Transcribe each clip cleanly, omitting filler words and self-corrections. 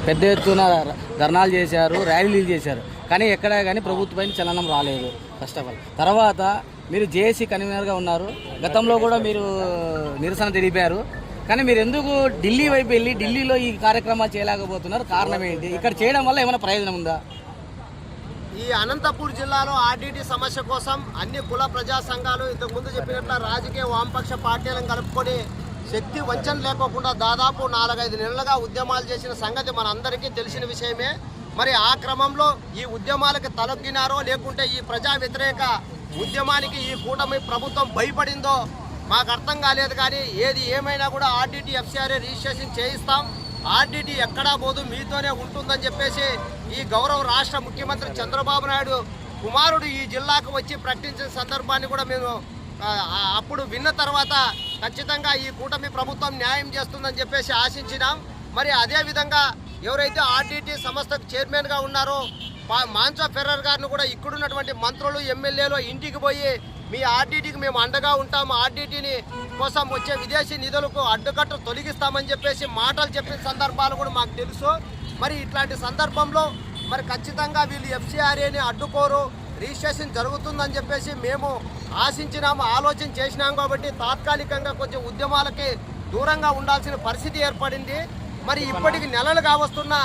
పెద్ద ఎత్తున ధర్నాలు చేశారు, ర్యాలీలు చేశారు, కానీ ఎక్కడా కానీ ప్రభుత్వం చలనం రాలేదు. ఫస్ట్ ఆఫ్ ఆల్ తర్వాత మీరు జేఏసీ కన్వీనర్గా ఉన్నారు, గతంలో కూడా మీరు నిరసన తెలిపారు, కానీ మీరు ఎందుకు ఢిల్లీ వైపు వెళ్ళి ఢిల్లీలో ఈ కార్యక్రమాలు చేయలేకపోతున్నారు? కారణం ఏంటి? ఇక్కడ చేయడం వల్ల ఏమైనా ప్రయోజనం ఉందా? ఈ అనంతపూర్ జిల్లాలో ఆర్డీటీ సమస్య కోసం అన్ని కుల ప్రజా సంఘాలు ఇంతకుముందు చెప్పినట్ల రాజకీయ వామపక్ష పార్టీలను కలుపుకొని శక్తి వంచన లేకోకుండా దాదాపు 4-5 నెలలుగా ఉద్యమాలు చేసిన సంగతి మనందరికీ తెలిసిన విషయమే. మరి ఆ క్రమంలో ఈ ఉద్యమాలకు తలొగ్గినారో లేకుంటే ఈ ప్రజా వ్యతిరేక ఉద్యమానికి ఈ కూటమి ప్రభుత్వం భయపడిందో మాకు అర్థం కాలేదు. కానీ ఏది ఏమైనా కూడా ఆర్డీటీ ఎఫ్సిఆర్ఏ రిజిస్ట్రేషన్ చేయిస్తాం, ఆర్డీటీ ఎక్కడా పోదు, మీతోనే ఉంటుందని చెప్పేసి ఈ గౌరవ రాష్ట్ర ముఖ్యమంత్రి చంద్రబాబు నాయుడు కుమారుడు ఈ జిల్లాకు వచ్చి ప్రకటించిన సందర్భాన్ని కూడా మేము అప్పుడు విన్న తర్వాత ఖచ్చితంగా ఈ కూటమి ప్రభుత్వం న్యాయం చేస్తుందని చెప్పేసి ఆశించినాం. మరి అదేవిధంగా ఎవరైతే ఆర్డీటీ సంస్థకు చైర్మన్గా ఉన్నారో మాన్సా ఫెర్రర్ గారిని కూడా ఇక్కడున్నటువంటి మంత్రులు ఎమ్మెల్యేలు ఇంటికి పోయి మీ ఆర్డీటీకి మేము అండగా ఉంటాము, ఆర్డీటీని కోసం వచ్చే విదేశీ నిధులకు అడ్డుకట్ట తొలగిస్తామని చెప్పేసి మాటలు చెప్పిన సందర్భాలు కూడా మాకు తెలుసు. మరి ఇట్లాంటి సందర్భంలో మరి ఖచ్చితంగా వీళ్ళు ఎఫ్సిఆర్ఏని అడ్డుకోరు, రిజిస్ట్రేషన్ జరుగుతుందని చెప్పేసి మేము ఆశించినాము, ఆలోచన చేసినాం. కాబట్టి తాత్కాలికంగా కొంచెం ఉద్యమాలకి దూరంగా ఉండాల్సిన పరిస్థితి ఏర్పడింది. మరి ఇప్పటికి నెలలు కావస్తున్నా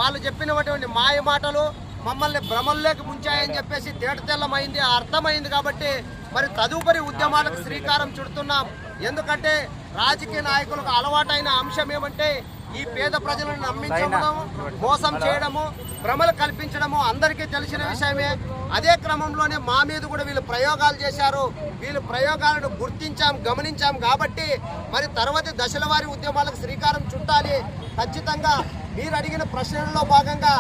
వాళ్ళు చెప్పినటువంటి మాయ మాటలు మమ్మల్ని భ్రమల్లోకి ముంచాయని చెప్పేసి తేటతెల్లమైంది, అర్థమైంది. కాబట్టి మరి తదుపరి ఉద్యమాలకు శ్రీకారం చుడుతున్నాం. ఎందుకంటే రాజకీయ నాయకులకు అలవాటైన అంశం ఏమంటే ఈ పేద ప్రజలను నమ్మించడము, మోసం చేయడము, భ్రమలు కల్పించడము అందరికీ తెలిసిన విషయమే. అదే క్రమంలోనే మా మీద కూడా వీళ్ళు ప్రయోగాలు చేశారు. వీళ్ళు ప్రయోగాలను గుర్తించాం, గమనించాం. కాబట్టి మరి తర్వాతి దశల వారి ఉద్యమాలకు శ్రీకారం చుట్టాలి. ఖచ్చితంగా మీరు అడిగిన ప్రశ్నల్లో భాగంగా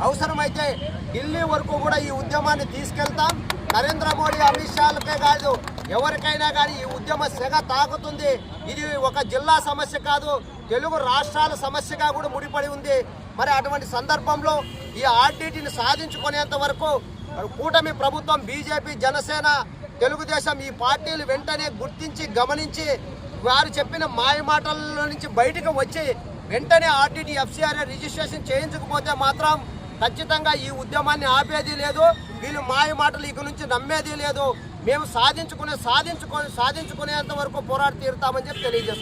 అవసరమైతే ఢిల్లీ వరకు కూడా ఈ ఉద్యమాన్ని తీసుకెళ్తాం. నరేంద్ర మోడీ, అమిత్ షాలకే కాదు, ఎవరికైనా కానీ ఈ ఉద్యమ సెగ తాకుతుంది. ఇది ఒక జిల్లా సమస్య కాదు, తెలుగు రాష్ట్రాల సమస్యగా కూడా ముడిపడి ఉంది. మరి అటువంటి సందర్భంలో ఈ ఆర్డీటీని సాధించుకునేంత వరకు కూటమి ప్రభుత్వం, బీజేపీ, జనసేన, తెలుగుదేశం ఈ పార్టీలు వెంటనే గుర్తించి గమనించి వారు చెప్పిన మాయ మాటల నుంచి బయటకు వచ్చి వెంటనే ఆర్డీటీ ఎఫ్సిఆర్ఏ రిజిస్ట్రేషన్ చేయించకపోతే మాత్రం ఖచ్చితంగా ఈ ఉద్యమాన్ని ఆపేది లేదు, వీళ్ళు మాయ మాటలు ఇక నుంచి నమ్మేది లేదు. మేము సాధించుకునేంత వరకు పోరాడి తీరుతామని చెప్పి తెలియజేస్తున్నాం.